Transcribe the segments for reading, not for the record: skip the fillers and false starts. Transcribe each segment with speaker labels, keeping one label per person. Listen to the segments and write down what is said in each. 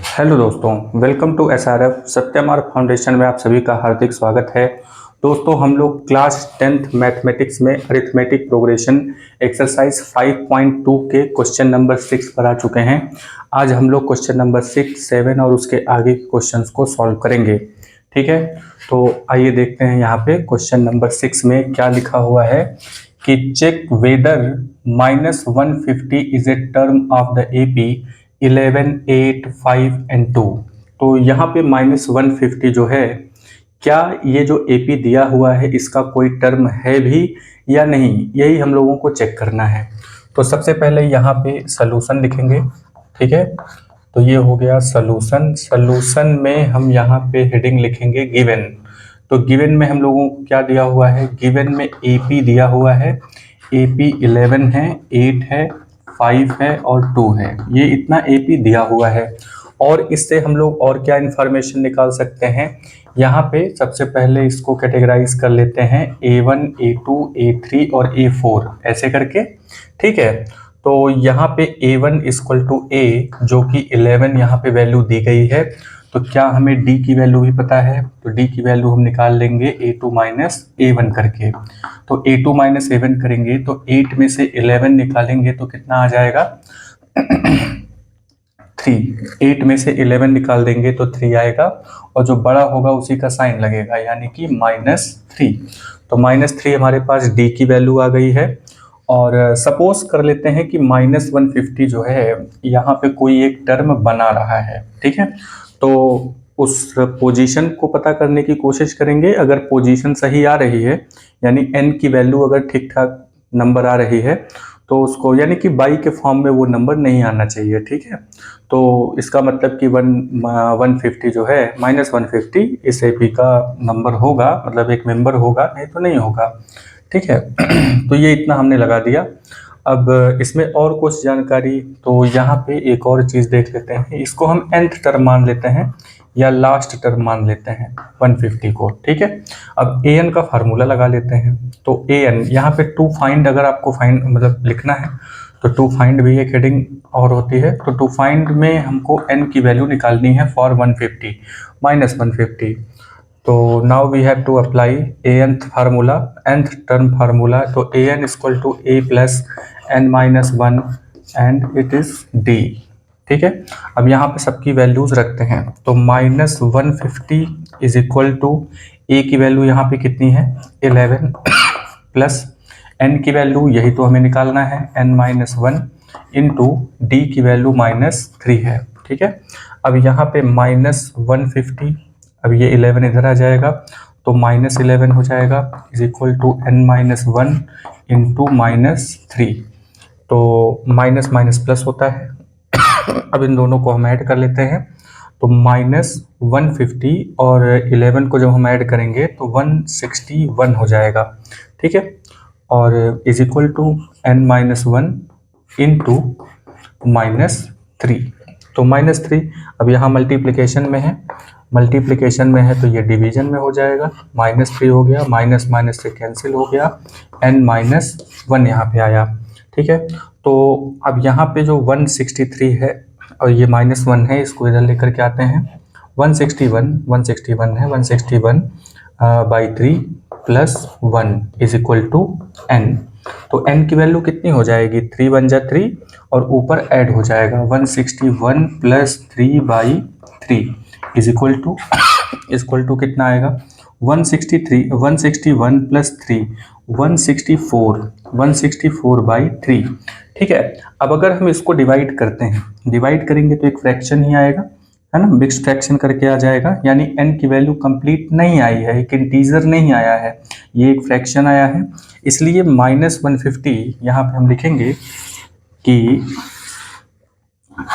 Speaker 1: Hello दोस्तों, welcome to SRF सत्यमार्ग foundation में आप सभी का हार्दिक स्वागत है। दोस्तों, हम लोग क्लास 10th मैथमेटिक्स में अरिथमेटिक प्रोग्रेशन एक्सरसाइज 5.2 के क्वेश्चन नंबर 6 पर आ चुके हैं। आज हम लोग क्वेश्चन नंबर 6, 7 और उसके आगे के क्वेश्चंस को सॉल्व करेंगे। ठीक है, तो आइए देखते हैं यहाँ पे क्वेश्चन नंबर 6 में क्या लिखा हुआ है कि check whether -150 is a term of the AP 11, 8, 5 and 2। तो यहाँ पे -150 जो है, क्या ये जो एपी दिया हुआ है इसका कोई टर्म है भी या नहीं, यही हम लोगों को चेक करना है। तो सबसे पहले यहाँ पे सलूशन लिखेंगे। ठीक है, तो ये हो गया सलूशन। सलूशन में हम यहाँ पे हेडिंग लिखेंगे गिवन। तो गिवन में हम लोगों को क्या दिया हुआ है, गिवन में एपी दिया हुआ है। एपी 11 है, 8 है, 5 है और 2 है। ये इतना एपी दिया हुआ है। और इससे हम लोग और क्या इन्फॉर्मेशन निकाल सकते हैं, यहाँ पे सबसे पहले इसको कैटेगराइज कर लेते हैं A1, A2, A3 और A4 ऐसे करके। ठीक है, तो यहाँ पे A1 इक्वल टू A, जो कि 11 यहाँ पे वैल्यू दी गई है। तो क्या हमें D की वैल्यू भी पता है, तो D की वैल्यू हम निकाल लेंगे A2 माइनस A1 करके। तो A2 माइनस A1 करेंगे तो 8 में से 11 निकालेंगे तो कितना आ जाएगा 3। 8 में से 11 निकाल देंगे तो 3 आएगा, और जो बड़ा होगा उसी का साइन लगेगा, यानी कि -3। तो -3 हमारे पास D की वैल्यू आ गई है। और सपोज कर लेते हैं कि -150 जो है यहाँ पे कोई एक टर्म बना रहा है। ठीक है, तो उस पोजीशन को पता करने की कोशिश करेंगे। अगर पोजीशन सही आ रही है, यानी n की वैल्यू अगर ठीक ठाक नंबर आ रही है, तो उसको, यानी कि बाई के फॉर्म में वो नंबर नहीं आना चाहिए। ठीक है, तो इसका मतलब कि 150 जो है, -150 इस एपी का नंबर होगा, मतलब एक मेंबर होगा, नहीं तो नहीं होगा। ठीक है, तो ये इतना हमने लगा दिया। अब इसमें और कुछ जानकारी, तो यहाँ पे एक और चीज़ देख लेते हैं। इसको हम nth टर्म मान लेते हैं या लास्ट टर्म मान लेते हैं 150 को। ठीक है, अब an का फार्मूला लगा लेते हैं। तो an यहाँ पे टू फाइंड, अगर आपको फाइंड मतलब लिखना है तो टू फाइंड भी एक हेडिंग और होती है। तो टू फाइंड में हमको n की वैल्यू निकालनी है फॉर 150 -150। तो now we have to apply nth formula, nth term formula. तो an equal to a plus n-1 and it is d। ठीक है, अब यहाँ पे सबकी वैल्यूज रखते हैं। तो -150 इज इक्वल टू a की वैल्यू यहाँ पे कितनी है 11 प्लस n की वैल्यू यही तो हमें निकालना है n-1 इंटू d की वैल्यू -3 है। ठीक है, अब यहाँ पे -150, अब ये 11 इधर आ जाएगा तो -11 हो जाएगा is equal to n-1 into -3। तो माइनस माइनस प्लस होता है। अब इन दोनों को हम ऐड कर लेते हैं। तो -150 और 11 को जब हम ऐड करेंगे तो 161 हो जाएगा। ठीक है, और is equal to n-1 into -3। तो -3 अब यहाँ मल्टीप्लिकेशन में है, मल्टीप्लिकेशन में है तो ये डिवीजन में हो जाएगा। -3 हो गया, माइनस माइनस से कैंसिल हो गया, n-1 यहाँ पे आया। ठीक है, तो अब यहाँ पे जो 163 है और ये -1 है, इसको इधर लेकर के आते हैं। 161 है, 161 by 3 plus 1 is equal to n। तो n की वैल्यू कितनी हो जाएगी, 3 1 जा 3 और ऊपर ऐड हो जाएगा 161 plus 3 by 3 is equal to कितना आएगा 161 प्लस 3 164 बाई 3। ठीक है, अब अगर हम इसको डिवाइड करते हैं, डिवाइड करेंगे तो एक फ्रैक्शन ही आएगा, है ना, मिक्स्ड फ्रैक्शन करके आ जाएगा। यानी n की वैल्यू कंप्लीट नहीं आई है, एक इंटीजर नहीं आया है, ये एक फ्रैक्शन आया है। इसलिए -150 यहाँ पे हम लिखेंगे कि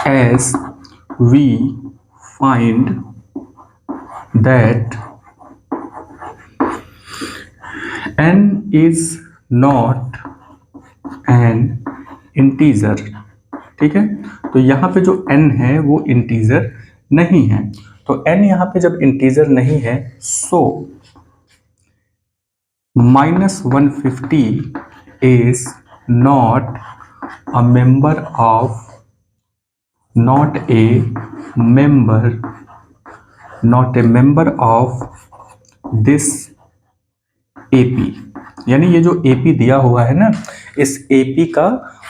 Speaker 1: as we find that n is not an integer। ठीक है, तो यहाँ पे जो n है वो इंटीजर नहीं है। तो n यहाँ पे जब इंटीजर नहीं है, सो -150 is not a member of not a member of this AP. यानी ये जो एपी दिया हुआ है ना, इस एपी का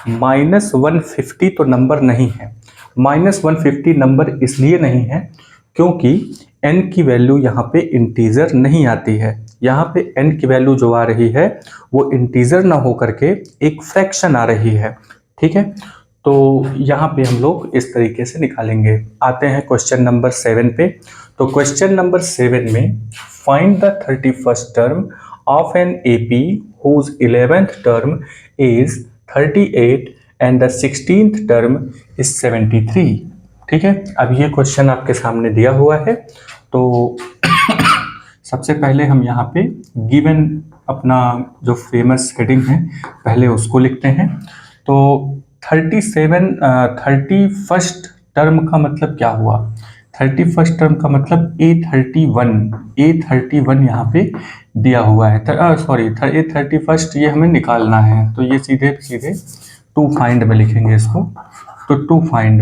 Speaker 1: -150 तो नंबर नहीं है। -150 नंबर इसलिए नहीं है क्योंकि n की वैल्यू यहाँ पे इंटीजर नहीं आती है। यहाँ पे n की वैल्यू जो आ रही है वो इंटीजर ना हो करके एक फ्रैक्शन आ रही है। ठीक है, तो यहाँ पे हम लोग इस तरीके से निकालेंगे। आते हैं क्वेश्चन नंबर 7 पे। तो क्वेश्चन नंबर 7 में find the 31st term of an AP whose 11th term is 38 and the 16th term is 73। ठीक है, अब ये क्वेश्चन आपके सामने दिया हुआ है। तो सबसे पहले हम यहाँ पे गिवन अपना जो फेमस हेडिंग है पहले उसको लिखते हैं। तो 31st टर्म का मतलब क्या हुआ? 31st टर्म का मतलब A31 यहाँ पे दिया हुआ है। सॉरी, A31 ये हमें निकालना है, तो ये सीधे सीधे टू फाइंड में लिखेंगे इसको। तो टू फाइंड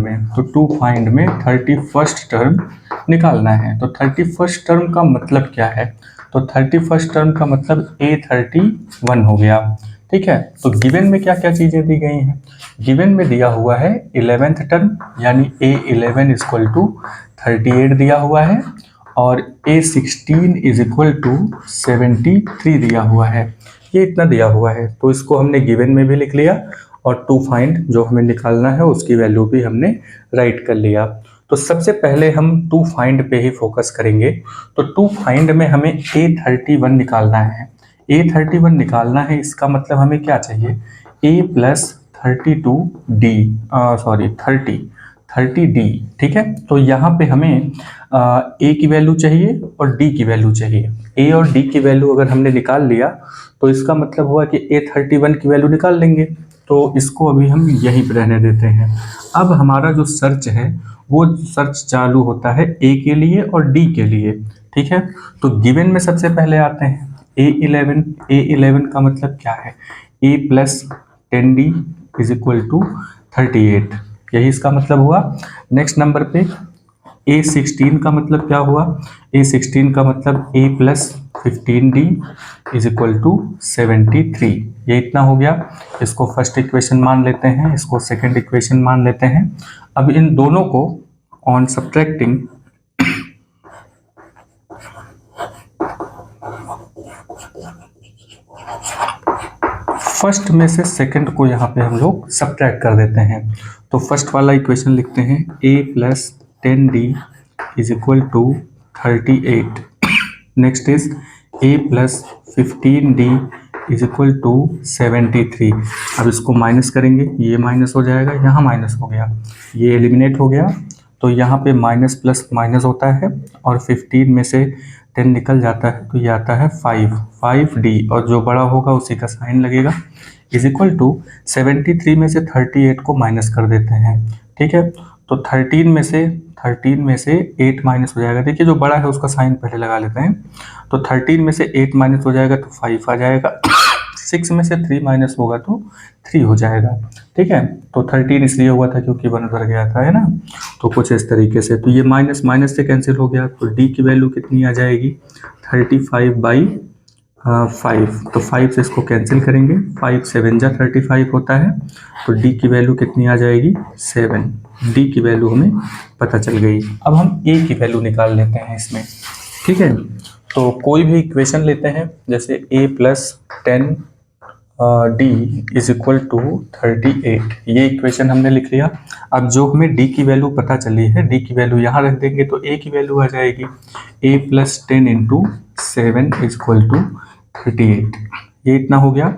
Speaker 1: में 31st टर्म निकालना है। तो 31st टर्म का मतलब क्या है? तो 31st टर्म का मतलब A31 हो गया। ठीक है, तो गिवन में क्या क्या चीज़ें दी गई हैं? गिवन में दिया हुआ है 11th टर्म यानी A11 इक्वल टू 38 दिया हुआ है और A16 इज इक्वल टू 73 दिया हुआ है। ये इतना दिया हुआ है, तो इसको हमने गिवन में भी लिख लिया और टू फाइंड जो हमें निकालना है उसकी वैल्यू भी हमने राइट कर लिया। तो सबसे पहले हम टू फाइंड पे ही फोकस करेंगे। तो टू फाइंड में हमें A31 निकालना है। A31 निकालना है, इसका मतलब हमें क्या चाहिए? A plus 30D। ठीक है, तो यहाँ पे हमें A की वैल्यू चाहिए और D की वैल्यू चाहिए। A और D की वैल्यू अगर हमने निकाल लिया तो इसका मतलब हुआ कि A31 की वैल्यू निकाल लेंगे। तो इसको अभी हम यहीं पर रहने देते हैं। अब हमारा जो सर्च है वो सर्च चालू होता है A के लिए और D के लिए। ठीक है, तो गिवन में सबसे पहले आते हैं A11 का मतलब क्या है? A plus 10D is equal to 38, यही इसका मतलब हुआ। नेक्स्ट नंबर पे A16 का मतलब क्या हुआ? A16 का मतलब A plus 15D is equal to 73, ये इतना हो गया। इसको फर्स्ट इक्वेशन मान लेते हैं, इसको सेकंड इक्वेशन मान लेते हैं। अब इन दोनों को ऑन सब्ट्रैक्टिंग फर्स्ट में से सेकंड को यहाँ पे हम लोग सब्ट्रैक्ट कर देते हैं। तो फर्स्ट वाला इक्वेशन लिखते हैं A plus 10D is equal to 38। Next is A plus 15D is equal to 73। अब इसको माइनस करेंगे, ये माइनस हो जाएगा, यहाँ माइनस हो गया, ये एलिमिनेट हो गया। तो यहाँ पे माइनस प्लस माइनस होता है और 15 में से 10 निकल जाता है तो ये आता है 5D और जो बड़ा होगा उसी का साइन लगेगा इज इक्वल टू 73 में से 38 को माइनस कर देते हैं। ठीक है, तो 13 में से 8 माइनस हो जाएगा। देखिए जो बड़ा है उसका साइन पहले लगा लेते हैं। तो 13 में से 8 माइनस हो जाएगा तो 5 आ जाएगा। 6 में से 3 माइनस होगा तो 3 हो जाएगा। ठीक है, तो 13 इसलिए हुआ था क्योंकि 1 उधर गया था, है ना। तो कुछ इस तरीके से, तो ये माइनस माइनस से कैंसिल हो गया, तो D की वैल्यू कितनी आ जाएगी? 35/5। तो 5 से इसको कैंसिल करेंगे, 5 7 जा 35 होता है। तो D की वैल्यू कितनी आ जाएगी? 7। D की वैल्यू हमें पता चल गई। अब हम A की वैल्यू निकाल लेते हैं इसमें। ठीक है, तो कोई भी इक्वेशन लेते हैं, जैसे A plus 10D is equal to 38, ये इक्वेशन हमने लिख लिया। अब जो हमें D की वैल्यू पता चली है, D की वैल्यू यहाँ रख देंगे तो A की वैल्यू आ जाएगी A plus 10 into 7 is equal to 38, ये इतना हो गया।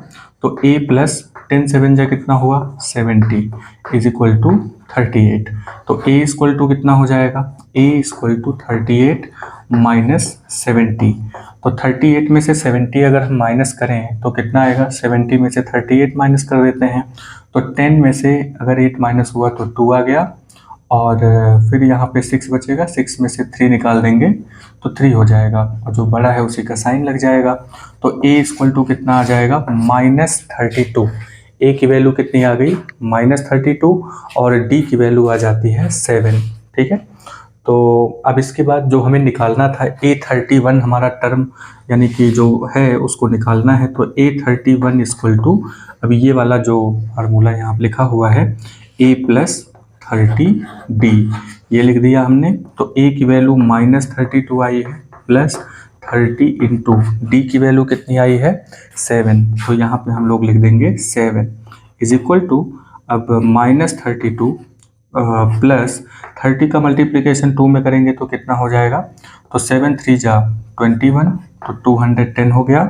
Speaker 1: तो A प्लस 10 7 जा कितना हुआ? 70 इज इक्वल टू 38। तो A इक्वल टू कितना हो जाएगा? A equal to 38 minus 70। तो 38 में से 70 अगर हम माइनस करें तो कितना आएगा? 70 में से 38 माइनस कर देते हैं तो 10 में से अगर 8 माइनस हुआ तो 2 आ गया और फिर यहाँ पे 6 बचेगा, 6 में से 3 निकाल देंगे तो 3 हो जाएगा और जो बड़ा है उसी का साइन लग जाएगा। तो A इक्वल टू कितना आ जाएगा? -32। ए की वैल्यू कितनी आ गई -32 और डी की वैल्यू आ जाती है 7। ठीक है, तो अब इसके बाद जो हमें निकालना था A31 हमारा टर्म यानी कि जो है उसको निकालना है। तो A31 इक्वल टू, अब ये वाला जो फार्मूला यहाँ पे लिखा हुआ है A+30D, ये लिख दिया हमने। तो A की वैल्यू -32 आई है प्लस 30 इंटू डी की वैल्यू कितनी आई है 7। तो यहाँ पे हम लोग लिख देंगे 7 इज इक्वल टू, अब -32 प्लस 30 का मल्टीप्लिकेशन 2 में करेंगे तो कितना हो जाएगा, तो 7 3 जा 21, तो 210 हो गया।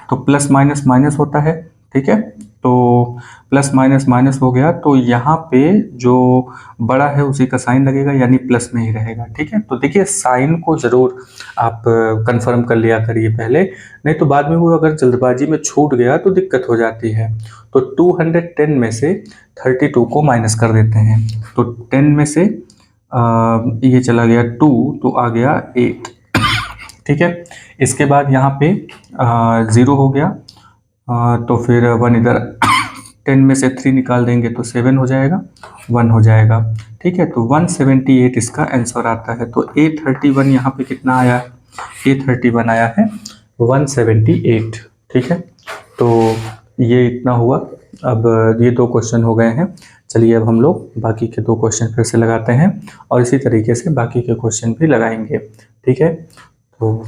Speaker 1: तो प्लस माइनस माइनस होता है, ठीक है, तो प्लस माइनस माइनस हो गया, तो यहाँ पे जो बड़ा है उसी का साइन लगेगा यानी प्लस में ही रहेगा। ठीक है, तो देखिए साइन को ज़रूर आप कंफर्म कर लिया करिए पहले, नहीं तो बाद में वो अगर जल्दबाजी में छूट गया तो दिक्कत हो जाती है। तो 210 में से 32 को माइनस कर देते हैं, तो 10 में से ये चला गया 2 तो आ गया 8। ठीक है, इसके बाद यहाँ पे 0 हो गया, तो फिर 1 इधर 10 में से 3 निकाल देंगे तो 7 हो जाएगा, 1 हो जाएगा। ठीक है, तो 178 इसका आंसर आता है। तो A31 यहाँ पे कितना आया है, A31 आया है 178। ठीक है, तो ये इतना हुआ। अब ये 2 क्वेश्चन हो गए हैं। चलिए अब हम लोग बाकी के 2 क्वेश्चन फिर से लगाते हैं और इसी तरीके से बाकी के क्वेश्चन भी लगाएंगे। ठीक है, तो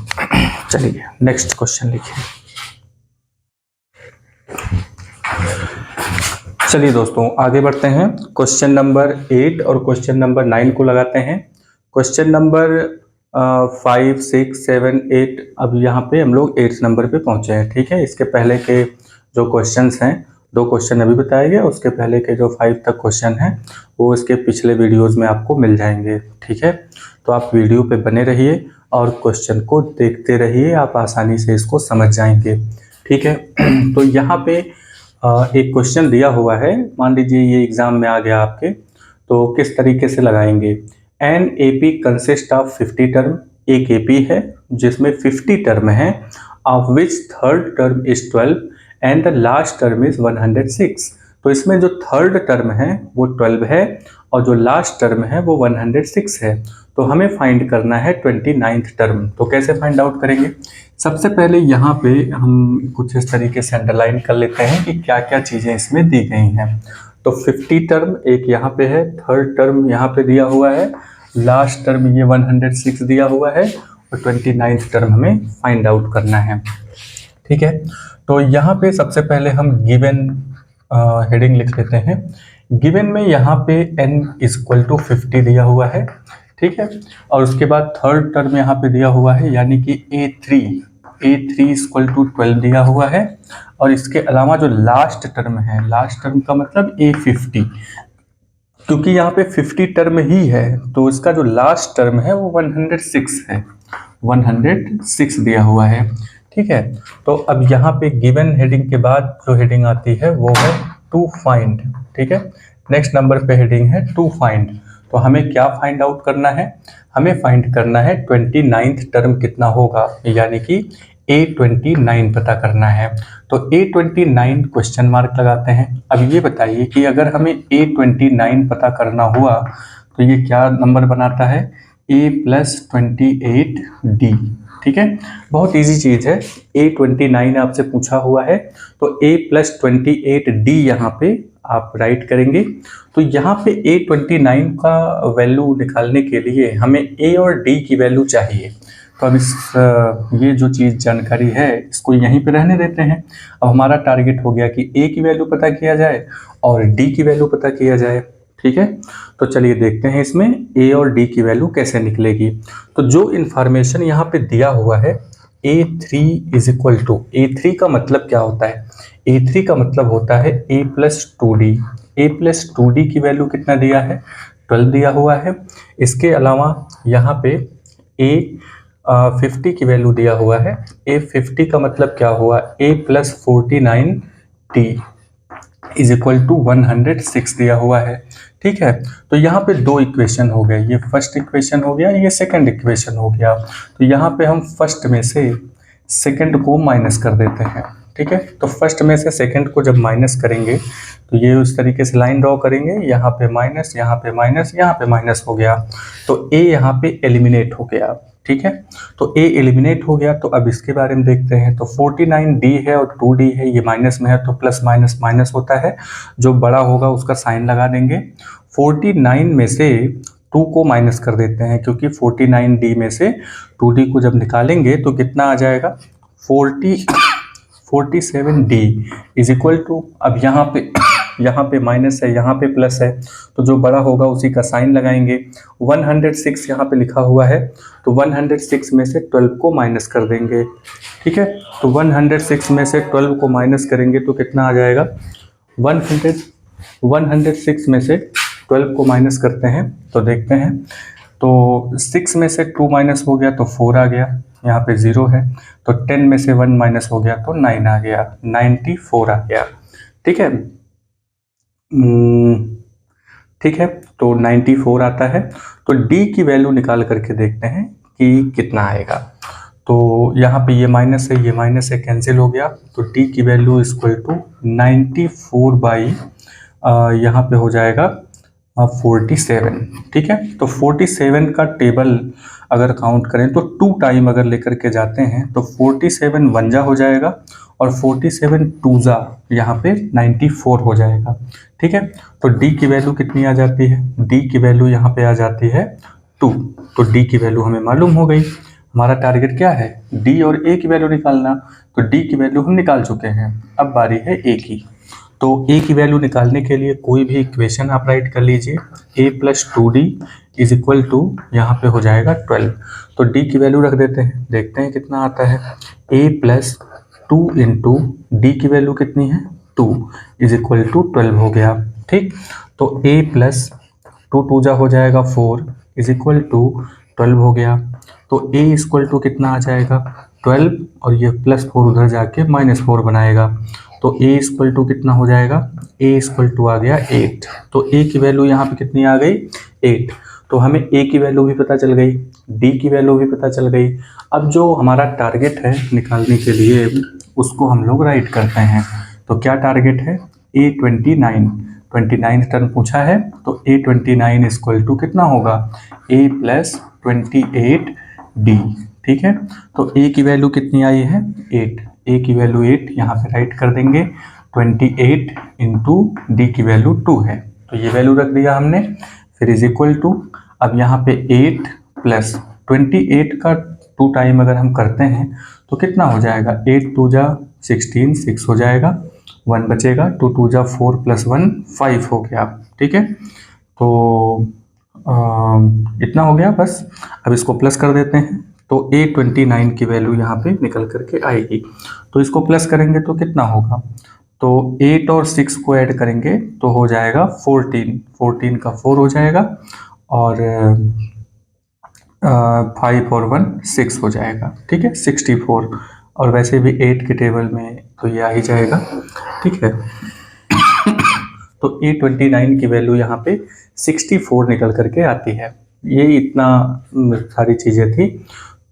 Speaker 1: चलिए नेक्स्ट क्वेश्चन लिखिए। चलिए दोस्तों आगे बढ़ते हैं। क्वेश्चन नंबर 8 और क्वेश्चन नंबर 9 को लगाते हैं। क्वेश्चन नंबर 5 6 7 8, अब यहाँ पे हम लोग 8 नंबर पे पहुँचे हैं। ठीक है, इसके पहले के जो क्वेश्चंस हैं, 2 क्वेश्चन अभी बताए गए, उसके पहले के जो 5 तक क्वेश्चन हैं वो इसके पिछले वीडियोज़ में आपको मिल जाएंगे। ठीक है, तो आप वीडियो पे बने रहिए और क्वेश्चन को देखते रहिए, आप आसानी से इसको समझ जाएंगे। ठीक है, तो यहाँ पे एक क्वेश्चन दिया हुआ है, मान लीजिए ये एग्जाम में आ गया आपके, तो किस तरीके से लगाएंगे। An AP consist of 50 term, एक AP है जिसमें 50 टर्म है, of which third term is 12 and the last term is 106। तो इसमें जो थर्ड टर्म है वो 12 है और जो लास्ट टर्म है वो 106 है। तो हमें फाइंड करना है 29th टर्म। तो कैसे फाइंड आउट करेंगे, सबसे पहले यहाँ पे हम कुछ इस तरीके से अंडरलाइन कर लेते हैं कि क्या क्या चीज़ें इसमें दी गई हैं। तो 50 टर्म एक यहाँ पे है, थर्ड टर्म यहाँ पे दिया हुआ है, लास्ट टर्म ये 106 दिया हुआ है और 29th टर्म हमें फाइंड आउट करना है। ठीक है, तो यहाँ पे सबसे पहले हम गिवन हेडिंग लिख लेते हैं। गिवन में यहाँ पे n इक्वल टू 50 दिया हुआ है। ठीक है, और उसके बाद थर्ड टर्म यहाँ पे दिया हुआ है यानी कि A3 इक्वल टू 12 दिया हुआ है, और इसके अलावा जो लास्ट टर्म है, लास्ट टर्म का मतलब A50, क्योंकि यहाँ पे 50 टर्म ही है तो इसका जो लास्ट टर्म है वो 106 है, 106 दिया हुआ है। ठीक है, तो अब यहाँ पे गिवन हेडिंग के बाद जो हेडिंग आती है वो है टू फाइंड। ठीक है, नेक्स्ट नंबर पे हेडिंग है टू फाइंड। तो हमें क्या फाइंड आउट करना है, हमें फाइंड करना है 29th टर्म कितना होगा, यानी कि A29 पता करना है। तो A29 क्वेश्चन मार्क लगाते हैं। अब ये बताइए कि अगर हमें A29 पता करना हुआ तो ये क्या नंबर बनाता है, A+28D। ठीक है, बहुत इजी चीज़ है। A29 आपसे पूछा हुआ है तो A+28D यहाँ पे आप राइट करेंगे। तो यहाँ पे A29 का वैल्यू निकालने के लिए हमें A और D की वैल्यू चाहिए। तो अब ये जो चीज़ जानकारी है इसको यहीं पे रहने देते हैं। अब हमारा टारगेट हो गया कि A की वैल्यू पता किया जाए और D की वैल्यू पता किया जाए। ठीक है, तो चलिए देखते हैं इसमें A और D की वैल्यू कैसे निकलेगी। तो जो इन्फॉर्मेशन यहाँ पे दिया हुआ है A3 is equal to, A3 का मतलब क्या होता है, A3 का मतलब होता है A+2D। A+2D की वैल्यू कितना दिया है, 12 दिया हुआ है। इसके अलावा यहाँ पे A50 की वैल्यू दिया हुआ है। A50 का मतलब क्या हुआ, A+49D इज इक्वल टू 106 दिया हुआ है। ठीक है, तो यहाँ पे 2 इक्वेशन हो गए, ये फर्स्ट इक्वेशन हो गया, ये सेकंड इक्वेशन हो गया। तो यहाँ पे हम फर्स्ट में से सेकंड को माइनस कर देते हैं। ठीक है। तो फर्स्ट में से सेकंड को जब माइनस करेंगे तो ये उस तरीके से लाइन ड्रॉ करेंगे, यहाँ पे माइनस, यहाँ पे माइनस, यहाँ पे माइनस हो गया, तो ए यहाँ पे एलिमिनेट हो गया, ठीक है। तो ए एलिमिनेट हो गया, तो अब इसके बारे में देखते हैं। तो 49D है और 2D है, ये माइनस में है तो प्लस माइनस माइनस होता है, जो बड़ा होगा उसका साइन लगा देंगे। 49 में से 2 को माइनस कर देते हैं, क्योंकि 49D में से 2D को जब निकालेंगे तो कितना आ जाएगा, 47D इज इक्वल टू, अब यहाँ पे माइनस है, यहाँ पे प्लस है, तो जो बड़ा होगा उसी का साइन लगाएंगे। 106 यहाँ पे लिखा हुआ है, तो 106 में से 12 को माइनस कर देंगे, ठीक है। तो 106 में से 12 को माइनस करेंगे तो कितना आ जाएगा, 106 में से 12 को माइनस करते हैं तो देखते हैं, तो 6 में से 2 माइनस हो गया तो 4 आ गया, यहाँ पे 0 है, तो 10 में से 1 माइनस हो गया तो 9 आ गया, 94 आ गया, ठीक है। ठीक है, तो 94 आता है। तो D की वैल्यू निकाल करके देखते हैं कि कितना आएगा। तो यहाँ पे ये माइनस है कैंसिल हो गया, तो D की वैल्यू इक्वल टू 94 बाई यहाँ पे हो जाएगा 47, ठीक है। तो 47 का टेबल अगर काउंट करें तो 2 टाइम अगर लेकर के जाते हैं तो 47 वंजा हो जाएगा और 47 टूजा यहाँ पे 94 हो जाएगा, ठीक है। तो D की वैल्यू कितनी आ जाती है, D की वैल्यू यहाँ पे आ जाती है 2, तो D की वैल्यू हमें मालूम हो गई। हमारा टारगेट क्या है, D और A की वैल्यू निकालना, तो D की वैल्यू हम निकाल चुके हैं, अब बारी है A की। तो A की वैल्यू निकालने के लिए कोई भी इक्वेशन आप राइट कर लीजिए, A + 2D is equal to यहाँ पे हो जाएगा 12, तो D की वैल्यू रख देते हैं, देखते हैं कितना आता है। A + 2 इंटू D की वैल्यू कितनी है 2 इज इक्वल टू 12 हो गया, ठीक। तो A + 2 टूजा हो जाएगा 4 इज इक्वल टू 12 हो गया, तो A इक्वल टू कितना आ जाएगा 12, और ये +4 उधर जाके -4 बनाएगा, तो A इक्वल टू कितना हो जाएगा, A इक्वल टू आ गया 8, तो A की वैल्यू यहाँ पे कितनी आ गई 8, तो हमें A की वैल्यू भी पता चल गई, D की वैल्यू भी पता चल गई। अब जो हमारा टारगेट है निकालने के लिए उसको हम लोग राइट करते हैं, तो क्या टारगेट है, A29 टर्म पूछा है, तो A29 इक्वल टू कितना होगा, A + 28D, ठीक है। तो A की वैल्यू कितनी आई है 8, A की वैल्यू 8 यहाँ पे राइट कर देंगे, 28 इंटू D की वैल्यू 2 है, तो ये वैल्यू रख दिया हमने, फिर इज इक्वल टू, अब यहाँ पे 8 + 28 का 2 टाइम अगर हम करते हैं तो कितना हो जाएगा, 8 2 जा 16 6 हो जाएगा, 1 बचेगा, 2 2 जा 4 + 1 5 हो गया, ठीक है। तो इतना हो गया बस, अब इसको प्लस कर देते हैं, तो A29 की वैल्यू यहाँ पे निकल करके आएगी, तो इसको प्लस करेंगे तो कितना होगा, तो 8 और 6 को ऐड करेंगे तो हो जाएगा 14 का 4 हो जाएगा, और 5 और 1 6 हो जाएगा, ठीक है 64, और वैसे भी 8 के टेबल में तो ये आ ही जाएगा, ठीक है। तो A29 की वैल्यू यहाँ पे 64 निकल करके आती है। ये इतना सारी चीज़ें थी।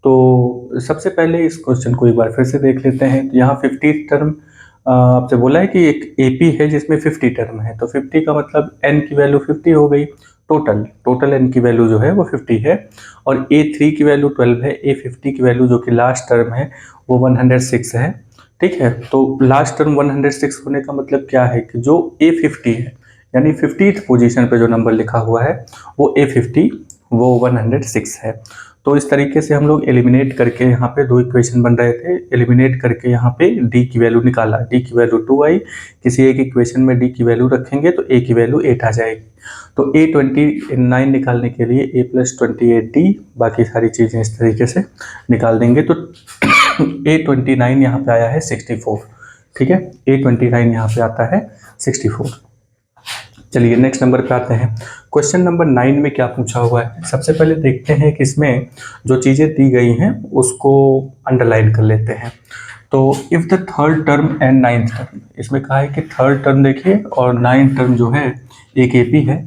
Speaker 1: तो सबसे पहले इस क्वेश्चन को एक बार फिर से देख लेते हैं। तो यहाँ 50 टर्म आपसे बोला है कि एक AP है जिसमें 50 टर्म है, तो 50 का मतलब n की वैल्यू 50 हो गई, टोटल n की वैल्यू जो है वो 50 है, और A3 की वैल्यू 12 है, A50 की वैल्यू जो कि लास्ट टर्म है वो 106 है, ठीक है। तो लास्ट टर्म 106 होने का मतलब क्या है कि जो A50 है यानी 50th पोजीशन पे जो नंबर लिखा हुआ है वो A50 वो 106 है। तो इस तरीके से हम लोग एलिमिनेट करके, यहाँ पे 2 इक्वेशन बन रहे थे, एलिमिनेट करके यहाँ पे D की वैल्यू निकाला, D की वैल्यू 2 आई, किसी एक इक्वेशन में D की वैल्यू रखेंगे तो A की वैल्यू 8 आ जाएगी। तो A29 निकालने के लिए A + 28D, बाकी सारी चीज़ें इस तरीके से निकाल देंगे, तो A29 यहाँ पे आया है 64, ठीक है, A29 यहाँ पे आता है 64। चलिए नेक्स्ट नंबर पे आते हैं। क्वेश्चन नंबर 9 में क्या पूछा हुआ है, सबसे पहले देखते हैं कि इसमें जो चीज़ें दी गई हैं उसको अंडरलाइन कर लेते हैं। तो if the third term and 9th term, इसमें कहा है कि थर्ड टर्म देखिए और 9th टर्म जो है एक AP है,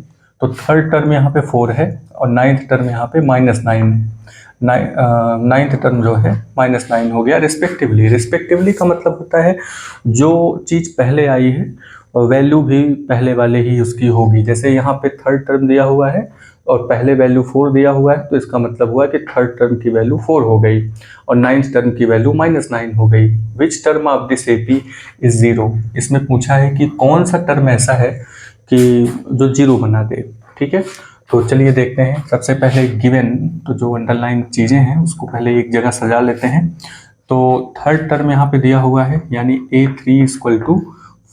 Speaker 1: तो थर्ड टर्म यहाँ पे 4 है और नाइन्थ टर्म यहाँ पे -9 है। नाइन्थ टर्म जो है -9 हो गया रिस्पेक्टिवली। रिस्पेक्टिवली का मतलब होता है जो चीज़ पहले आई है वैल्यू भी पहले वाले ही उसकी होगी। जैसे यहाँ पे थर्ड टर्म दिया हुआ है और पहले वैल्यू 4 दिया हुआ है, तो इसका मतलब हुआ कि थर्ड टर्म की वैल्यू 4 हो गई और नाइन्थ टर्म की वैल्यू -9 हो गई। Which term of this AP is 0। इसमें पूछा है कि कौन सा टर्म ऐसा है कि जो 0 बना दे। ठीक है, तो चलिए देखते हैं। सबसे पहले गिवन, तो जो अंडरलाइन चीज़ें हैं उसको पहले एक जगह सजा लेते हैं। तो थर्ड टर्म यहाँ पे दिया हुआ है, यानी A3 =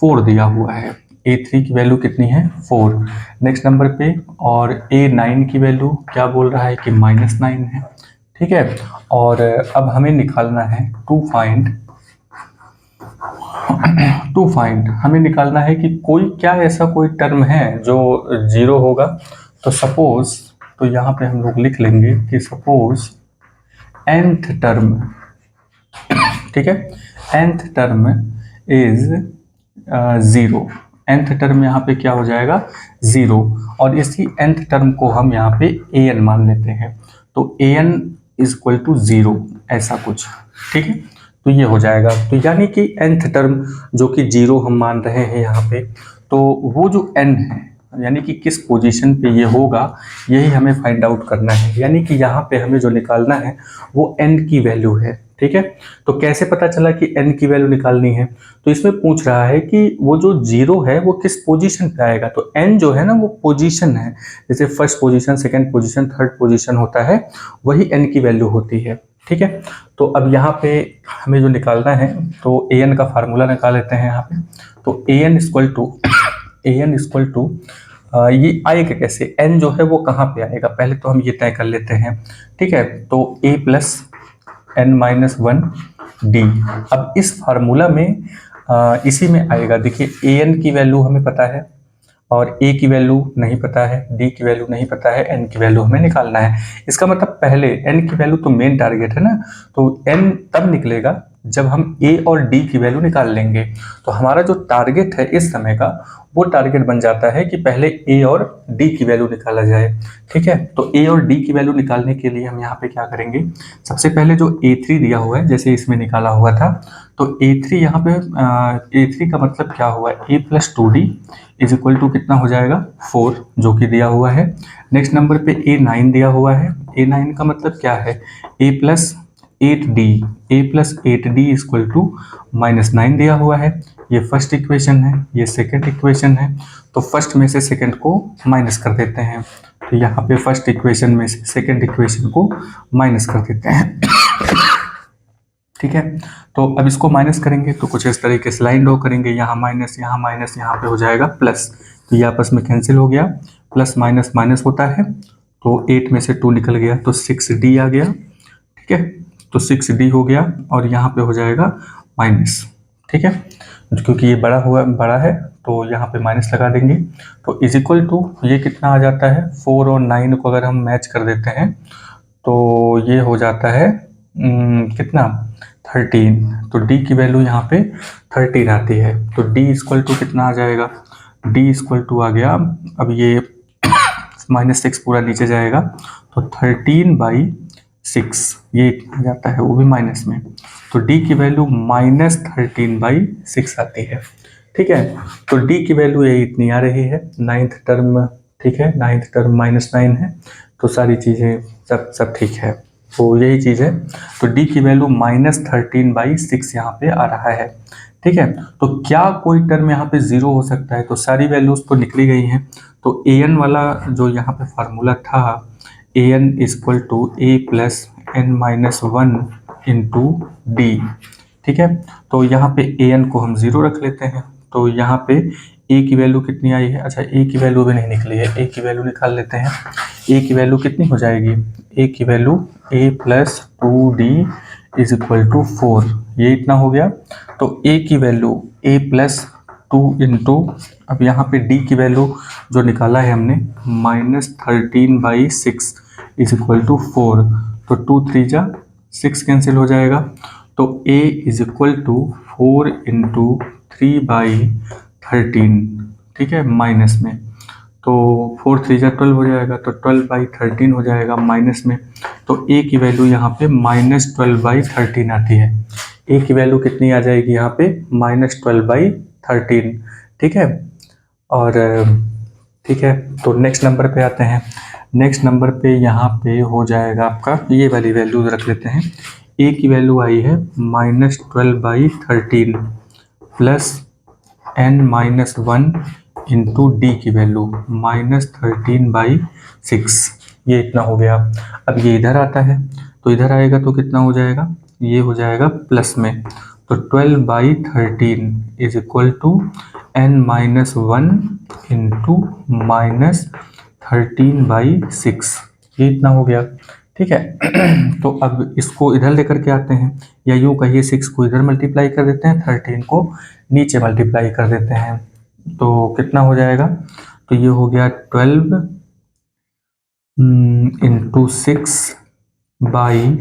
Speaker 1: 4 दिया हुआ है। A3 की वैल्यू कितनी है? 4 नेक्स्ट नंबर पे। और A9 की वैल्यू क्या बोल रहा है कि -9 है। ठीक है, और अब हमें निकालना है टू फाइंड हमें निकालना है कि क्या ऐसा कोई टर्म है जो 0 होगा। तो सपोज, तो यहाँ पे हम लोग लिख लेंगे कि सपोज nth टर्म, ठीक है, nth term is 0। nth term यहाँ पे क्या हो जाएगा? 0। और इसी nth टर्म को हम यहाँ पे an मान लेते हैं। तो an = 0 ऐसा कुछ। ठीक है, तो ये हो जाएगा। तो यानी कि nth टर्म जो कि 0 हम मान रहे हैं यहाँ पे, तो वो जो n है यानी कि किस पोजीशन पे ये होगा, यही हमें फाइंड आउट करना है। यानी कि यहाँ पे हमें जो निकालना है वो n की वैल्यू है। ठीक है, तो कैसे पता चला कि n की वैल्यू निकालनी है? तो इसमें पूछ रहा है कि वो जो 0 है वो किस पोजीशन पे आएगा। तो n जो है ना वो पोजीशन है, जैसे first position, second position, third position होता है, वही n की वैल्यू होती है। ठीक है, तो अब यहाँ पे हमें जो निकालना है, तो an का फार्मूला निकाल लेते हैं यहाँ पे। तो an = ये आएगा कैसे? n जो है वो कहाँ पे आएगा, पहले तो हम ये तय कर लेते हैं। ठीक है, तो a + n-1d। अब इस फार्मूला में इसी में आएगा। देखिए an की वैल्यू हमें पता है और a की वैल्यू नहीं पता है, d की वैल्यू नहीं पता है, n की वैल्यू हमें निकालना है। इसका मतलब पहले n की वैल्यू तो मेन टारगेट है ना, तो n तब निकलेगा जब हम a और d की वैल्यू निकाल लेंगे। तो हमारा जो टारगेट है इस समय का, वो टारगेट बन जाता है कि पहले a और d की वैल्यू निकाला जाए। ठीक है, तो a और d की वैल्यू निकालने के लिए हम यहाँ पे क्या करेंगे? सबसे पहले जो A3 दिया हुआ है, जैसे इसमें निकाला हुआ था, तो A3 यहाँ पे A3 का मतलब क्या हुआ? a + 2d = कितना हो जाएगा? 4, जो कि दिया हुआ है। नेक्स्ट नंबर पे A9 दिया हुआ है। A9 का मतलब क्या है? a + 8d = -9 दिया हुआ है। ये फर्स्ट इक्वेशन है, ये सेकंड इक्वेशन है। तो फर्स्ट में से सेकंड को माइनस कर देते हैं। तो यहाँ पे फर्स्ट इक्वेशन में से सेकंड इक्वेशन को माइनस कर देते हैं। ठीक है, तो अब इसको माइनस करेंगे तो कुछ इस तरीके से लाइन ड्रॉ करेंगे, यहाँ माइनस, यहाँ माइनस, यहाँ पे हो जाएगा प्लस। तो ये आपस में कैंसिल हो गया, प्लस माइनस माइनस होता है, तो 8 में से 2 निकल गया, तो 6d आ गया। ठीक है, तो 6d हो गया और यहाँ पे हो जाएगा माइनस। ठीक है, क्योंकि ये बड़ा है तो यहाँ पे माइनस लगा देंगे। तो = ये कितना आ जाता है? 4 और 9 को अगर हम मैच कर देते हैं तो ये हो जाता है कितना? 13। तो d की वैल्यू यहाँ पे 13 आती है। तो d = कितना आ जाएगा? d = आ गया, अब ये -6 पूरा नीचे जाएगा, तो 13/6 ये आ जाता है, वो भी माइनस में। तो d की वैल्यू -13/6 आती है। ठीक है, तो d की वैल्यू यही इतनी आ रही है, नाइन्थ टर्म। ठीक है, नाइन्थ टर्म -9 है, तो सारी चीज़ें सब ठीक है, तो यही चीज़ है। तो d की वैल्यू -13/6 यहाँ पे आ रहा है। ठीक है, तो क्या कोई टर्म यहाँ पे 0 हो सकता है? तो सारी वैल्यूज तो निकली गई हैं। तो an वाला जो यहाँ पे फार्मूला था, an = a + n-1 × d। ठीक है, तो यहाँ पे an को हम 0 रख लेते हैं। तो यहाँ पे a की वैल्यू कितनी आई है? अच्छा, a की वैल्यू भी नहीं निकली है, a की वैल्यू निकाल लेते हैं। a की वैल्यू कितनी हो जाएगी? a की वैल्यू a + 2d = 4, ये इतना हो गया। तो a की वैल्यू a + 2 × अब यहाँ पे d की वैल्यू जो निकाला है हमने -13/6 = 4, तो 2 3 जा 6 कैंसिल हो जाएगा। तो a = 4 × 3/13, ठीक है, माइनस में। तो 4 3 जा 12 हो जाएगा, तो 12/13 हो जाएगा माइनस में। तो a की वैल्यू यहाँ पे -12/13 आती है। a की वैल्यू कितनी आ जाएगी यहाँ पे -12/13, ठीक है। और ठीक है, तो नेक्स्ट नंबर पे आते हैं। नेक्स्ट नंबर पे यहाँ पे हो जाएगा आपका, ये वाली वैल्यू रख लेते हैं। a की वैल्यू आई है -12/13 प्लस n-1 इंटू डी की वैल्यू -13/6, ये इतना हो गया। अब ये इधर आता है, तो इधर आएगा तो कितना हो जाएगा, ये हो जाएगा प्लस में। तो 12/13 is equal to n-1 into -13/6, ये इतना हो गया, ठीक है। तो अब इसको इधर लेकर के आते हैं, या यूँ कहिए 6 को इधर मल्टीप्लाई कर देते हैं, 13 को नीचे मल्टीप्लाई कर देते हैं, तो कितना हो जाएगा, तो ये हो गया 12 into 6 by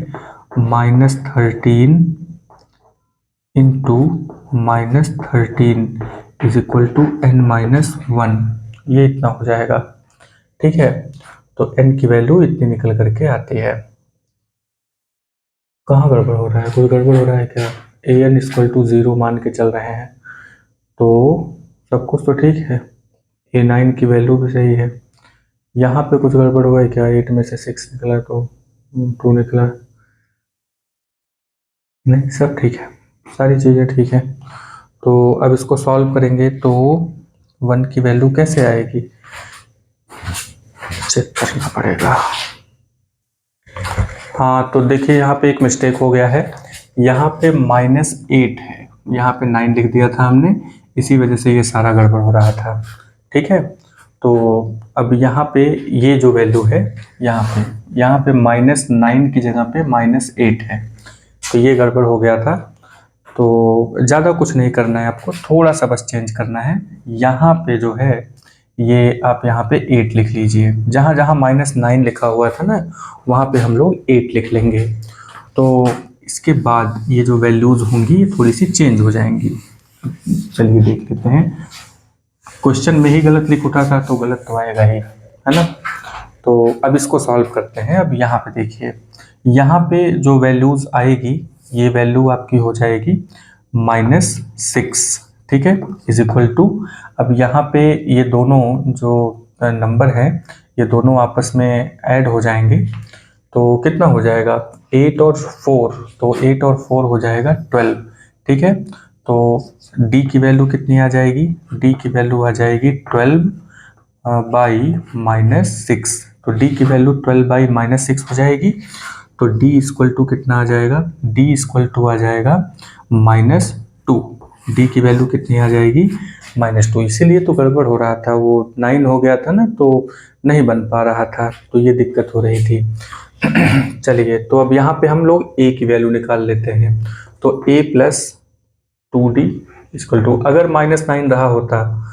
Speaker 1: -13 into -13 is equal to n-1, ये इतना हो जाएगा, ठीक है। तो n की वैल्यू इतनी निकल करके आती है। कहाँ गड़बड़ हो रहा है, कोई गड़बड़ हो रहा है क्या? an इक्वल टू 0 मान के चल रहे हैं, तो सब कुछ तो ठीक है। a9 की वैल्यू भी सही है। यहाँ पे कुछ गड़बड़ हुआ है क्या? 8 में से 6 निकला तो 2 निकला, नहीं सब ठीक है, सारी चीज़ें ठीक है। तो अब इसको सॉल्व करेंगे तो 1 की वैल्यू कैसे आएगी, चेक करना पड़ेगा। हाँ, तो देखिए यहाँ पे एक मिस्टेक हो गया है, यहाँ पे -8 है, यहाँ पे 9 लिख दिया था हमने, इसी वजह से ये सारा गड़बड़ हो रहा था, ठीक है। तो अब यहाँ पे ये जो वैल्यू है, यहाँ पे -9 की जगह पे -8 है, तो ये गड़बड़ हो गया था। तो ज़्यादा कुछ नहीं करना है आपको, थोड़ा सा बस चेंज करना है। यहाँ पे जो है ये आप यहाँ पे 8 लिख लीजिए, जहाँ जहाँ -9 लिखा हुआ था ना, वहाँ पे हम लोग 8 लिख लेंगे। तो इसके बाद ये जो वैल्यूज़ होंगी ये थोड़ी सी चेंज हो जाएंगी। चलिए देख लेते हैं, क्वेश्चन में ही गलत लिख उठा था तो गलत तो आएगा ही, है ना। तो अब इसको सॉल्व करते हैं। अब यहाँ पे देखिए, यहाँ पे जो वैल्यूज़ आएगी, ये वैल्यू आपकी हो जाएगी -6, ठीक है, इज इक्वल टू, अब यहाँ पे ये दोनों जो नंबर हैं ये दोनों आपस में ऐड हो जाएंगे, तो कितना हो जाएगा 8 और 4, तो 8 और 4 हो जाएगा 12, ठीक है। तो d की वैल्यू कितनी आ जाएगी, d की वैल्यू आ जाएगी 12/-6, तो d की वैल्यू 12/-6 हो जाएगी। तो d इक्वल टू कितना आ जाएगा, d इक्वल टू आ जाएगा -2, d की वैल्यू कितनी आ जाएगी -2, इसीलिए तो गड़बड़ हो रहा था, वो 9 हो गया था ना, तो नहीं बन पा रहा था, तो ये दिक्कत हो रही थी। चलिए, तो अब यहाँ पे हम लोग a की वैल्यू निकाल लेते हैं, तो a + 2d इक्वल टू, अगर -9 रहा होता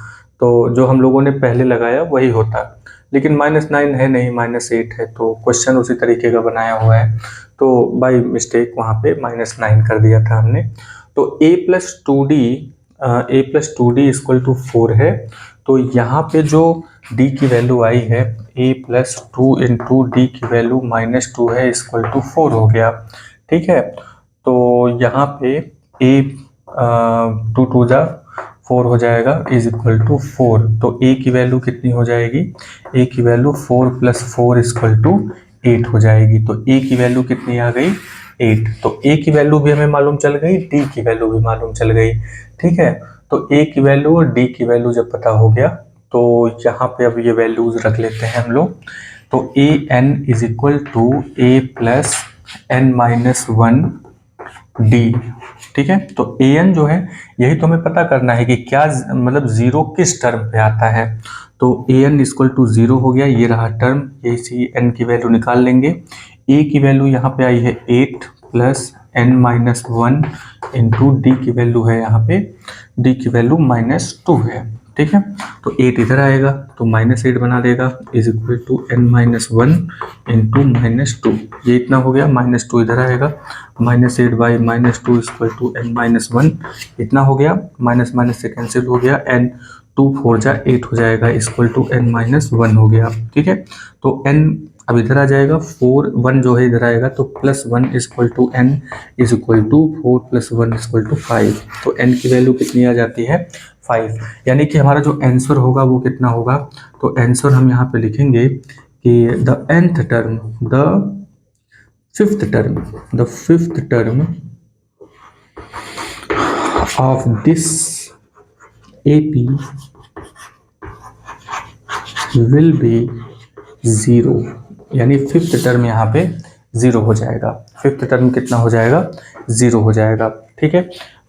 Speaker 1: तो जो हम लोगों ने पहले लगाया वही होता, लेकिन -9 है नहीं, -8 है, तो क्वेश्चन उसी तरीके का बनाया हुआ है, तो बाय मिस्टेक वहाँ पे -9 कर दिया था हमने। तो a + 2d इक्वल टू 4 है, तो यहाँ पे जो d की वैल्यू आई है, a + 2 इंटू डी की वैल्यू -2 है, इक्वल टू 4 हो गया, ठीक है। तो यहाँ पे a 2 2 जा 4 हो जाएगा, इज इक्वल टू 4, तो a की वैल्यू कितनी हो जाएगी, a की वैल्यू 4 + 4 इक्वल टू 8 हो जाएगी। तो a की वैल्यू कितनी आ गई, 8, तो a की वैल्यू भी हमें मालूम चल गई, d की वैल्यू भी मालूम चल गई, ठीक है। तो a की वैल्यू और d की वैल्यू जब पता हो गया, तो यहाँ पे अब ये वैल्यूज रख लेते हैं हम लोग। तो an is equal to a + n-1 d, ठीक है। तो an जो है, यही तो हमें पता करना है कि क्या मतलब 0 किस टर्म पे आता है। तो an इक्वल टू 0 हो गया, ये रहा टर्म, इसी n की वैल्यू निकाल लेंगे। a की वैल्यू यहाँ पे आई है 8 + n-1 इंटू डी की वैल्यू है यहाँ पे, d की वैल्यू -2 है, ठीक है। तो 8 इधर आएगा तो -8 बना देगा, is equal to n-1 into -2, ये इतना हो गया, -2 इधर आएगा, -8/-2 इक्वल टू n-1, इतना हो गया, माइनस माइनस से कैंसिल हो गया, n, 2 4 जा 8 हो जाएगा इक्वल टू n माइनस 1 हो गया। ठीक है, तो n अब इधर आ जाएगा, 4 1 जो है इधर आएगा, तो plus 1 equal to n is equal to 4 plus 1 equal to 5। तो n की वैल्यू कितनी आ जाती है 5, यानी कि हमारा जो आंसर होगा वो कितना होगा। तो आंसर हम यहाँ पे लिखेंगे कि the nth term, the fifth term of this AP will be 0, यानी फिफ्थ टर्म यहाँ पे 0 हो जाएगा। फिफ्थ टर्म कितना हो जाएगा 0 हो जाएगा। ठीक है,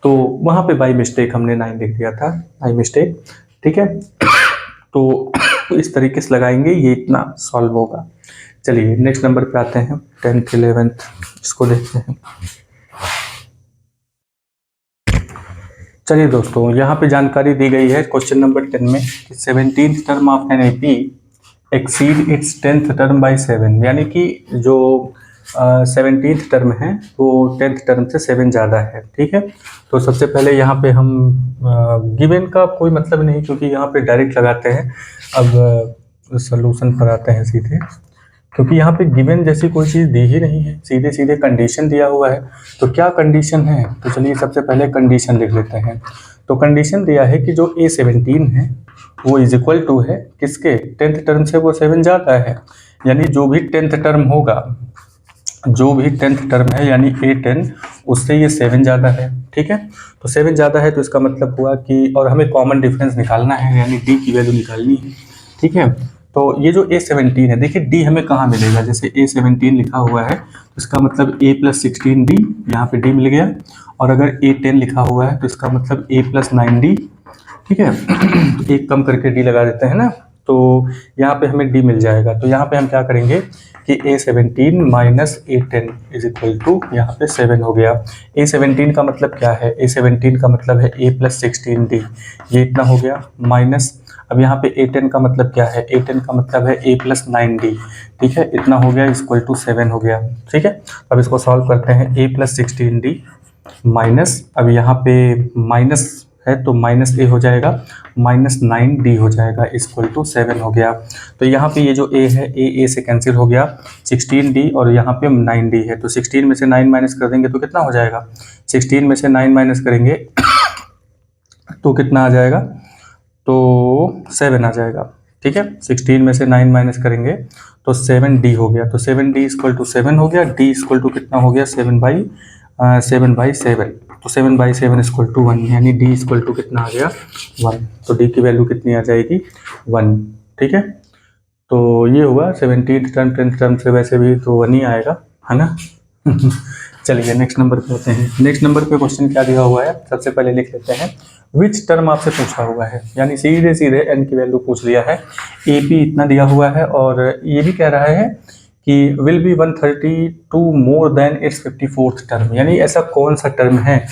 Speaker 1: तो वहाँ पे बाई मिस्टेक हमने 9 लिख दिया था, बाई मिस्टेक। ठीक है, तो इस तरीके से लगाएंगे, ये इतना सॉल्व होगा। चलिए नेक्स्ट नंबर पे आते हैं, 10th 11th इसको देखते हैं। चलिए दोस्तों, यहाँ पे जानकारी दी गई है क्वेश्चन नंबर 10 में कि 17th term of an AP exceed its 10th term by 7, यानी कि जो 17th टर्म है वो 10th टर्म से 7 ज़्यादा है। ठीक है, तो सबसे पहले यहाँ पे हम गिवन का कोई मतलब नहीं, क्योंकि यहाँ पे डायरेक्ट लगाते हैं। अब सॉल्यूशन पर आते हैं सीधे, क्योंकि यहाँ पे गिवन जैसी कोई चीज़ दी ही नहीं है, सीधे सीधे कंडीशन दिया हुआ है। तो क्या कंडीशन है, तो चलिए सबसे पहले कंडीशन लिख लेते हैं। तो कंडीशन दिया है कि जो A17 है वो इज इक्वल टू है किसके, 10th टर्म से वो 7 ज़्यादा है, यानी जो भी 10th टर्म होगा, जो भी 10th टर्म है यानी A10 उससे ये 7 ज़्यादा है। ठीक है, तो 7 ज़्यादा है तो इसका मतलब हुआ कि, और हमें कॉमन डिफरेंस निकालना है, यानी D की वैल्यू निकालनी है। ठीक है, तो ये जो A17 है, देखिए D हमें कहाँ मिलेगा, जैसे A17 लिखा हुआ है तो इसका मतलब A प्लस 16D, यहाँ पे D मिल गया। और अगर A10 लिखा हुआ है तो इसका मतलब A प्लस 9D। ठीक है, तो एक कम करके D लगा देते हैं ना, तो यहाँ पे हमें D मिल जाएगा। तो यहाँ पे हम क्या करेंगे कि A17 minus A10 is equal to यहाँ पे 7 हो गया। A17 का मतलब क्या है, A17 का मतलब है A प्लस 16D, ये इतना हो गया माइनस। अब यहाँ पे A10 का मतलब क्या है, A10 का मतलब है A प्लस 9D। ठीक है, इतना हो गया इक्वल टू 7 हो गया। ठीक है, अब इसको सॉल्व करते हैं, A प्लस 16D माइनस, अब यहाँ पे माइनस है तो माइनस A हो जाएगा, माइनस 9D हो जाएगा इक्वल टू 7 हो गया। तो यहाँ पे ये जो A है, A से कैंसिल हो गया, 16D और यहाँ पे 9D है, तो 16 में से 9 माइनस कर देंगे तो कितना हो जाएगा, 16 में से 9 माइनस करेंगे तो कितना आ जाएगा, तो 7 आ जाएगा। ठीक है, 16 में से 9 माइनस करेंगे तो 7D हो गया, तो 7D इक्वल टू 7 हो गया, D इक्वल टू कितना हो गया 7/7, तो 7/7 इक्वल टू 1, यानी D इक्वल टू कितना आ गया 1, तो D की वैल्यू कितनी आ जाएगी 1। ठीक है, तो ये हुआ 17th टर्म 10th टर्म से वैसे भी तो 1 ही आएगा, है ना। चलिए नेक्स्ट नंबर पे होते हैं। नेक्स्ट नंबर पे क्वेश्चन क्या दिया हुआ है, सबसे पहले लिख लेते हैं विच टर्म आपसे पूछा हुआ है, यानी सीधे सीधे n की वैल्यू पूछ लिया है। AP इतना दिया हुआ है और ये भी कह रहा है कि will be 132 more than it's 54th term, यानी ऐसा कौन सा टर्म है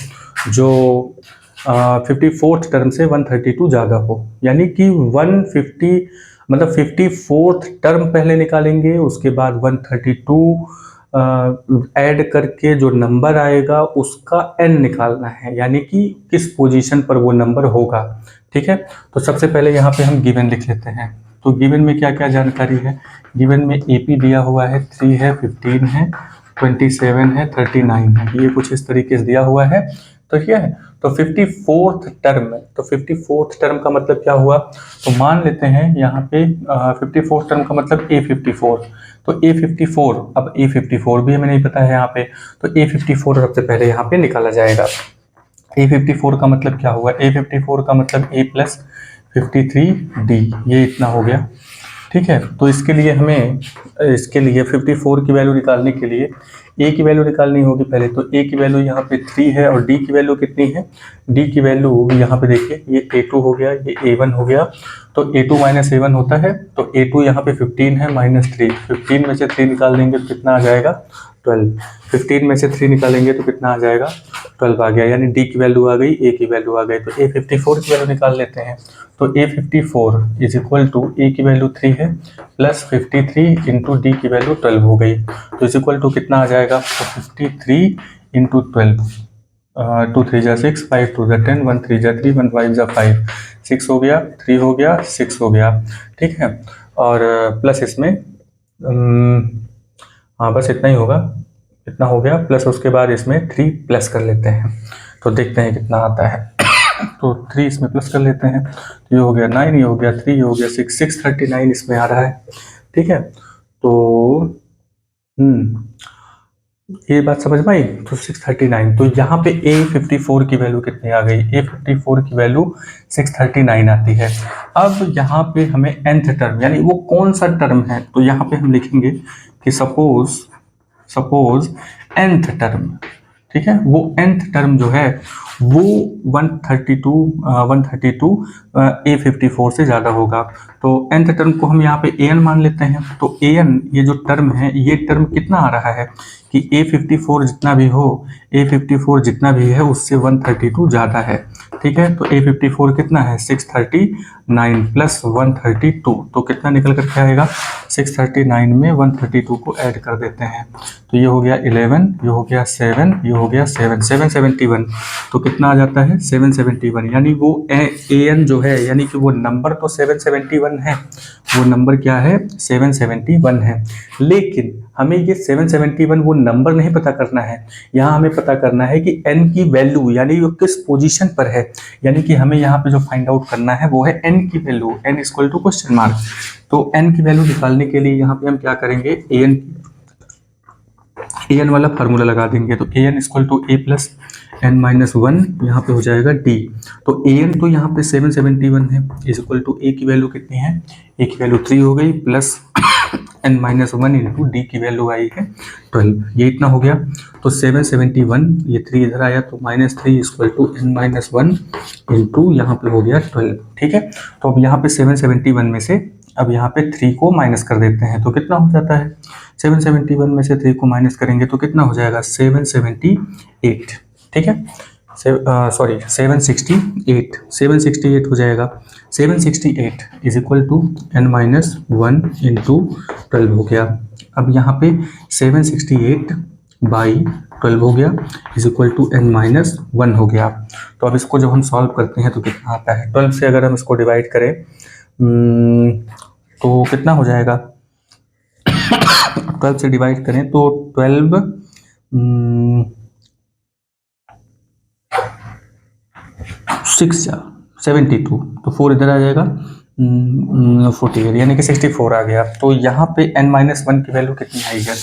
Speaker 1: जो 54th टर्म से 132 ज़्यादा हो, यानी कि 150 मतलब 54th टर्म पहले निकालेंगे, उसके बाद 132 ऐड करके जो नंबर आएगा उसका n निकालना है, यानी कि किस पोजीशन पर वो नंबर होगा। ठीक है, तो सबसे पहले यहाँ पे हम गिवन लिख लेते हैं। तो गिवन में क्या क्या जानकारी है, गिवन में AP दिया हुआ है, 3 है, 15 है, 27 है, 39 है, ये कुछ इस तरीके से दिया हुआ है। तो क्या है, तो 54th टर्म है, तो 54th टर्म का मतलब क्या हुआ, तो मान लेते हैं यहाँ पे 54th टर्म का मतलब A54, तो A54, अब A54 भी हमें नहीं पता है यहाँ पे, तो A54 सबसे पहले यहाँ पे निकाला जाएगा। A54 का मतलब क्या हुआ, A54 का मतलब A प्लस 53D, ये इतना हो गया। ठीक है, तो इसके लिए हमें, इसके लिए 54 की वैल्यू निकालने के लिए A की वैल्यू निकालनी होगी पहले, तो A की वैल्यू यहाँ पे 3 है और D की वैल्यू कितनी है, D की वैल्यू यहाँ पे देखिए, ये A2 हो गया, ये A1 हो गया, तो A2 माइनस A1 होता है, तो A2 यहाँ पे 15 है माइनस 3, 15 में से 3 निकाल देंगे तो कितना आ जाएगा 12, 15 में से 3 निकालेंगे तो कितना आ जाएगा 12 आ गया, यानी D की वैल्यू आ गई, A की वैल्यू आ गई, तो A54 की वैल्यू निकाल लेते हैं। तो A54 is equal to, A की वैल्यू 3 है प्लस 53 इंटू D की वैल्यू 12 हो गई, तो इज इक्वल टू कितना आ जाएगा, तो 53 इंटू 12, 2 3 जा 6, 5 2 जा 10, 1 3 जा 3, 1 5 जा 5, 6 हो गया, 3 हो गया, 6 हो गया, ठीक है। और प्लस इसमें हाँ बस इतना ही होगा, इतना हो गया, प्लस उसके बाद इसमें 3 प्लस कर लेते हैं, तो देखते हैं कितना आता है। तो 3 इसमें प्लस कर लेते हैं, तो ये हो गया 9, ये हो गया 3, ये हो गया 6, 639 इसमें आ रहा है, ठीक है। तो ये बात समझ में आई। तो 639, तो यहाँ पे A54 की वैल्यू कितनी आ गई, A54 की वैल्यू 639 आती है। अब यहाँ पे हमें nth टर्म यानी वो कौन सा टर्म है, तो यहाँ पे हम लिखेंगे कि सपोज nth टर्म, ठीक है, वो nth टर्म जो है वो 132 A54 से ज़्यादा होगा। तो nth टर्म को हम यहाँ पे an मान लेते हैं। तो an ये जो टर्म है, ये टर्म कितना आ रहा है कि A54 जितना भी हो, A54 जितना भी है उससे 132 ज़्यादा है, ठीक है। तो A54 कितना है, 639 प्लस 132, तो कितना निकल कर के आएगा, 639 में 132 को ऐड कर देते हैं, तो ये हो गया 11, ये हो गया 7, ये हो गया 7, 771, तो कितना आ जाता है 771, यानी वो an जो है, यानी कि वो नंबर तो 771 है, वो नंबर क्या है 771 है, लेकिन हमें ये 771 वो नंबर नहीं पता करना है, यहाँ हमें पता करना है कि n की वैल्यू यानी वो किस पोजीशन पर है, यानी कि हमें यहाँ पे जो फाइंड आउट करना है वो है n की value, n equal to question mark. तो n की वैल्यू निकालने के लिए यहाँ पे हम क्या करेंगे, an वाला फार्मूला लगा देंगे। तो an equal to a plus n minus 1, यहाँ पे हो जाएगा d। तो an तो यहाँ पे 771 है, इज इक्वल टू a की वैल्यू कितनी है, a की वैल्यू 3 हो गई, plus n minus 1 into D की वैल्यू आई है 12, ये इतना हो गया। तो 771, ये 3 इधर आया तो -3 equal to n minus 1 into यहाँ पे हो गया 12, ठीक है। तो अब यहाँ पे 771 में से अब यहाँ पे 3 को माइनस कर देते हैं, तो कितना हो जाता है, 771 में से 3 को माइनस करेंगे तो कितना हो जाएगा 778, ठीक है, सॉरी 768 हो जाएगा। 768 is equal to n minus 1 into 12 हो गया। अब यहाँ पे 768 बाई 12 हो गया is equal to n minus 1 हो गया। तो अब इसको जब हम सॉल्व करते हैं तो कितना आता है, 12 से अगर हम इसको डिवाइड करें तो कितना हो जाएगा 12 से डिवाइड करें तो 12 6 72, तो 4 इधर आ जाएगा 48, यानी कि 64 आ गया। तो यहाँ पे n माइनस 1 की वैल्यू कितनी आई है,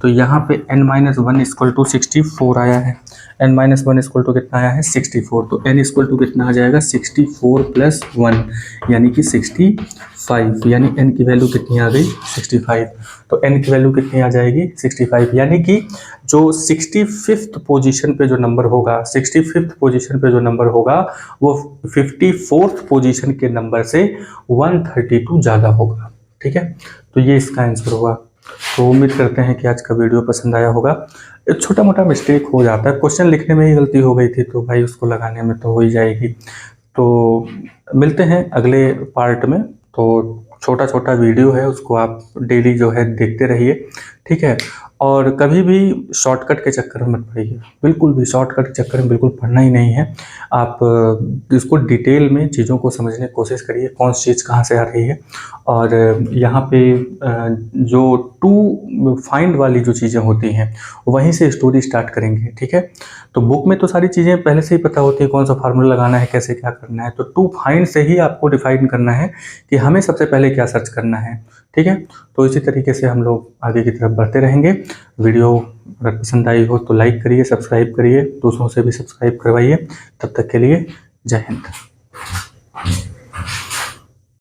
Speaker 1: तो यहाँ पे n माइनस 1 इक्वल टू 64 आया है, n माइनस 1 इक्वल टू कितना आया है 64, तो n इक्वल टू कितना आ जाएगा 64 प्लस 1 यानी कि 65, यानी n की वैल्यू कितनी आ गई 65। तो n की वैल्यू कितनी आ जाएगी 65, यानी कि जो 65th पोजीशन पे जो नंबर होगा, 65th पोजीशन पे जो नंबर होगा वो 54th पोजीशन के नंबर से 132 ज़्यादा होगा, ठीक है। तो ये इसका आंसर हुआ। तो उम्मीद करते हैं कि आज का वीडियो पसंद आया होगा। एक छोटा मोटा मिस्टेक हो जाता है, क्वेश्चन लिखने में ही गलती हो गई थी तो भाई उसको लगाने में तो हो ही जाएगी। तो मिलते हैं अगले पार्ट में। तो छोटा छोटा वीडियो है, उसको आप डेली जो है देखते रहिए, ठीक है। और कभी भी शॉर्टकट के चक्कर में मत पड़िए, बिल्कुल भी शॉर्टकट के चक्कर में बिल्कुल पढ़ना ही नहीं है। आप इसको डिटेल में चीज़ों को समझने की कोशिश करिए, कौन सी चीज़ कहाँ से आ रही है। और यहाँ पे जो टू फाइंड वाली जो चीज़ें होती हैं वहीं से स्टोरी स्टार्ट करेंगे, ठीक है। तो बुक में तो सारी चीज़ें पहले से ही पता होती है, कौन सा फार्मूला लगाना है, कैसे क्या करना है। तो टू फाइंड से ही आपको डिफाइन करना है कि हमें सबसे पहले क्या सर्च करना है, ठीक है। तो इसी तरीके से हम लोग आगे की तरफ बढ़ते रहेंगे। वीडियो अगर पसंद आई हो तो लाइक करिए, सब्सक्राइब करिए, दूसरों से भी सब्सक्राइब करवाइए। तब तक के लिए जय हिंद।